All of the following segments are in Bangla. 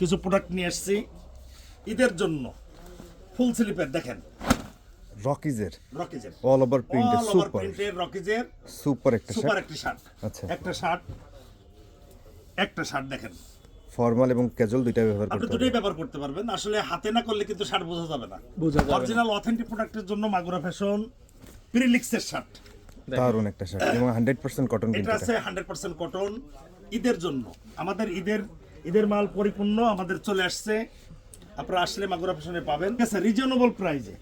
কিছু প্রোডাক্ট নিয়ে আসছি ঈদের জন্য। ফুল স্লিপের দেখেন, রকিজের রকিজের অল ওভার প্রিন্টের অল ওভার সুপার প্রিন্টের রকিজের সুপার একটা সুপার শার্ট। একটি শার্ট। আচ্ছা, একটা শার্ট দেখেন, ফর্মাল এবং ক্যাজুয়াল দুইটা ব্যবহার আপনি করতে দুটোই পারবেন। ব্যবহার করতে পারবেন। আসলে হাতে না করলে কিন্তু শার্ট বোঝা যাবে না। অরিজিনাল অথেন্টিক প্রোডাক্টের জন্য মাগুরা ফ্যাশন প্রিলিক্সের শার্ট। দারুণ একটা শার্ট এবং 100% কটন এটা কিন্তু আছে 100% কটন। ঈদের জন্য আমাদের ঈদের মাল পরিপূর্ণ আমাদের চলে আসছে। আপনারা আসলে মাগুরা ফ্যাশনে পাবেন, ঠিক আছে, রিজনেবল প্রাইসে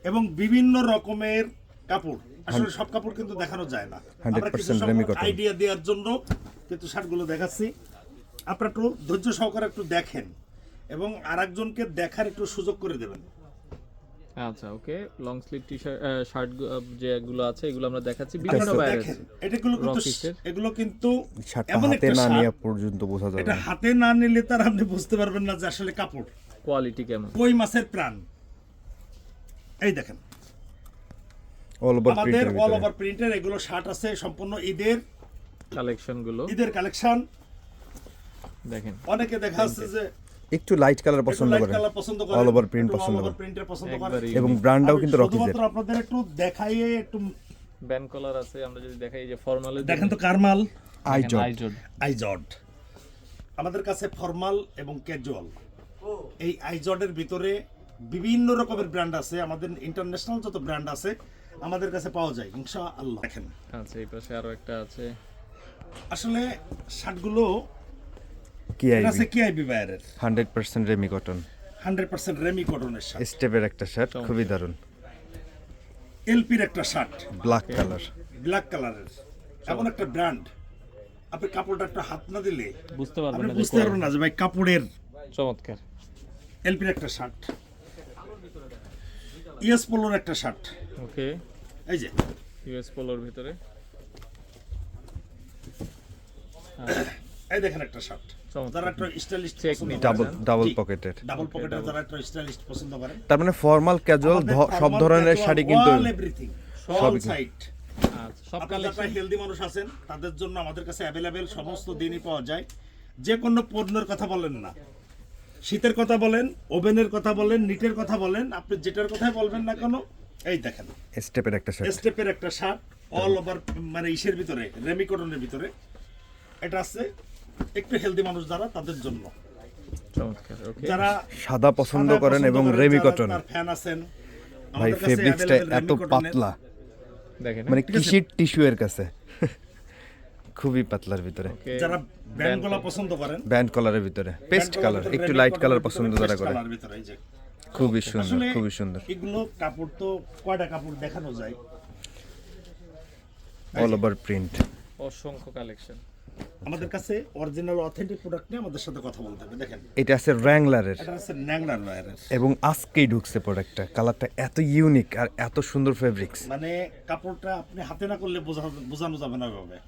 এবং বিভিন্ন রকমের কাপড়। আসলে সব কাপড় কিন্তু দেখানো যায় না, আমরা কিছু 100% রেমি কটন। আইডিয়া দেওয়ার জন্য কিন্তু শার্টগুলো দেখাচ্ছি। আপনারা একটু ধৈর্য সহকারে একটু দেখেন এবং আরেকজনকে দেখার একটু সুযোগ করে দেবেন। আচ্ছা, ওকে। লং স্লিভ টি শার্ট যেগুলো আছে এগুলো আমরা দেখাচ্ছি বিভিন্ন আপনারা ভাইয়ের দেখেন, এগুলো কিন্তু শার্টটা এমন হাতে একটা না শার্ট, নিয়ে পর্যন্ত বোঝা যাবে এটা না। হাতে না নিলে তার আপনি বুঝতে পারবেন না যে আসলে কাপড়। কোয়ালিটি কেমন? কই মাছের প্রাণ। এই দেখেন অল ওভার আমাদের প্রিন্টের অল ভিতরে ওভার প্রিন্টের এগুলো শার্ট আছে সম্পূর্ণ ঈদের কালেকশন। দেখেন অনেকে দেখা যাচ্ছে যে একটু লাইট কালার একটু পছন্দ লাইট করেন, কালার পছন্দ করেন, অল ওভার প্রিন্ট একটু পছন্দ all over করেন প্রিন্টের পছন্দ করেন। একবারে এবং ব্র্যান্ডটাও আমি কিন্তু রকিজের। শুধুমাত্র আপনাদের একটু দেখাইয়ে একটু ব্যান্ড কলার আছে। আমরা যদি দেখাই যে ফর্মালে দেখেন তো কারমাল আইজড আইজড। আমাদের কাছে ফর্মাল এবং ক্যাজুয়াল এই আইজডের ভিতরে বিভিন্ন রকমের ব্র্যান্ড আছে। আমাদের ইন্টারন্যাশনাল যত ব্র্যান্ড আছে আমাদের কাছে পাওয়া যায় ইনশাআল্লাহ। দেখেন আচ্ছা, এই পাশে আরো একটা আছে। আসলে শার্টগুলো কি এটা আছে আইবি কিআইবি বাইরের 100% রেমি কটন 100% রেমি কটনের শার্ট। স্টেপের একটা শার্ট, খুবই দারুণ। এলপির একটা শার্ট ব্ল্যাক কালার, ব্ল্যাক কালারের, এমন একটা ব্র্যান্ড। আপনি কাপড়টা একটা হাত না দিলে বুঝতে পারবেন আপনি না যে বুঝতে পারবেন না যে ভাই কাপড়ের। চমৎকার। এলপির একটা শার্ট, ইএস পোলোর একটা শার্ট। ওকে, এই যে ইউএস পোলোর ভিতরে এই দেখেন একটা শার্ট, চমৎকার। যারা একটা স্টাইলিশ Check পছন্দ me, করেন, ডাবল পকেটের। ডাবল পকেটের যারা একটা স্টাইলিশ পছন্দ করেন, তার মানে ফর্মাল ক্যাজুয়াল সব ধরনের শাড়ি কিন্তু এভরিথিং সবই অল কিন্তু। সাইড। আচ্ছা, সব আপনারা যারা কালেকশন হেলদি মানুষ আছেন তাদের জন্য আমাদের কাছে অ্যাভেলেবেল সমস্ত দিনই পাওয়া যায়। যে কোনো পণ্যের কথা বলেন না, শীতের কথা বলেন, ওভেনের কথা বলেন, নিটের কথা বলেন, আপনি যেটার কথাই বলবেন না কেন, এই দেখেন স্টেপের একটা শার্ট। স্টেপের একটা শার্ট অল ওভার, মানে ইসের ভিতরে রেমি কটনের ভিতরে। এটা আছে একটু হেলদি মানুষ যারা তাদের জন্য, চমৎকার। ওকে, যারা সাদা পছন্দ সাদা করেন এবং রেমি যারা কটন। তার ফ্যান আছেন, ভাই আমাদের কাছে ফেব্রিক্সটা available এত রেমি কটনের। পাতলা, দেখেন মানে কিসির টিস্যু এর কাছে খুবই পাতলার ভিতরে, ওকে, যারা ব্যান্ডগুলো পছন্দ করেন, ব্যান্ড কলারের ভিতরে, পেস্ট ব্যান্ডগুলোর কালার, ভিতরে একটু রেমি লাইট কটনের কালার ভিতরে পছন্দ পেস্ট যারা করে, কালার ভিতরে, এই যে। খুবই সুন্দর, আসলে খুবই সুন্দর। এগুলো কাপড় তো কয়টা কাপড় দেখানো যায়। All over print. অসংখ্য কালেকশন। আমাদের কাছে অরিজিনাল অথেন্টিক প্রোডাক্ট নিয়ে আমাদের সাথে কথা বলতে হবে। দেখেন এটা আছে র্যাংলারের এটা আছে ন্যাংলার ওয়্যারের, এবং আজকেই ঢুকছে প্রোডাক্টটা। কালারটা এত ইউনিক আর এত সুন্দর ফেব্রিক্স। মানে কাপড়টা আপনি হাতে না করলে বোঝানো যাবে না ভাবে।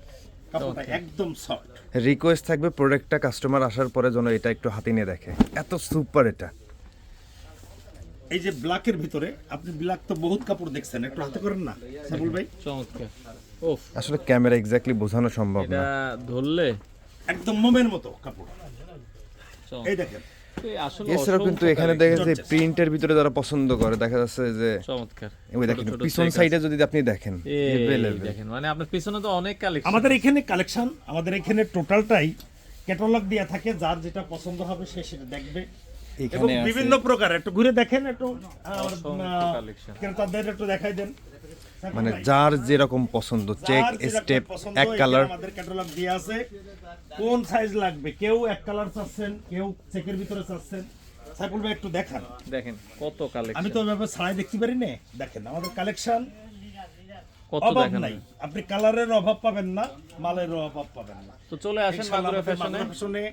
কাপড়টা একদম সফট। রিকোয়েস্ট থাকবে প্রোডাক্টটা কাস্টমার আসার পরে যেন এটা একটু হাতে নিয়ে দেখে, এত সুপার এটা। এই যে ব্ল্যাকের ভিতরে, আপনি ব্ল্যাক তো বহুত কাপড় দেখছেন, একটু হাতে করেন না সাবুল ভাই। চমৎকার। ওফ, আসলে ক্যামেরা এক্স্যাক্টলি বোঝানো সম্ভব না। এটা ধরলে একদম মোমের মতো কাপড়। চমৎকার। এই দেখেন এই আসলে এছাড়াও কিন্তু এখানে দেখা যাচ্ছে প্রিন্টের ভিতরে যারা পছন্দ করে, দেখা যাচ্ছে যে চমৎকার। ওই দেখেন ছোট ছোট পিছন check সাইডে যদি আপনি দেখেন এই available। দেখেন, মানে আপনার পিছনে তো অনেক কালেকশন। আমাদের এখানে কালেকশন, আমাদের এখানে টোটালটাই ক্যাটালগ দেয়া থাকে, যার যেটা পছন্দ হবে সে সেটা দেখবে। এবং এখানে আছে বিভিন্ন প্রকার একটু ঘুরে দেখেন, একটু অসংখ্য কালেকশন। ক্রেতাদের একটু দেখাই দেন। মানে যার যেরকম পছন্দ, চেক যার যেটা স্টেপ পছন্দ, এক এখানে কালার। আমাদের ক্যাটালগ দেয়া আছে। কোন সাইজ লাগবে, কেউ এক কালার চাচ্ছেন, কেউ চেকের ভিতরে চাচ্ছেন। সাইফুল ভাই একটু দেখান। দেখেন কত আমি কালেকশন, তো ওইভাবে ছাড়াই দেখতে পারি না। দেখেন আমাদের কালেকশন কত অভাব দেখেন। নাই, আপনি কালারের অভাব পাবেন না, মালের অভাব পাবেন না। তো চলে আসেন ইনশাআল্লাহ মাগুরা আমাদের ফ্যাশনে। মাগুরা ফ্যাশনে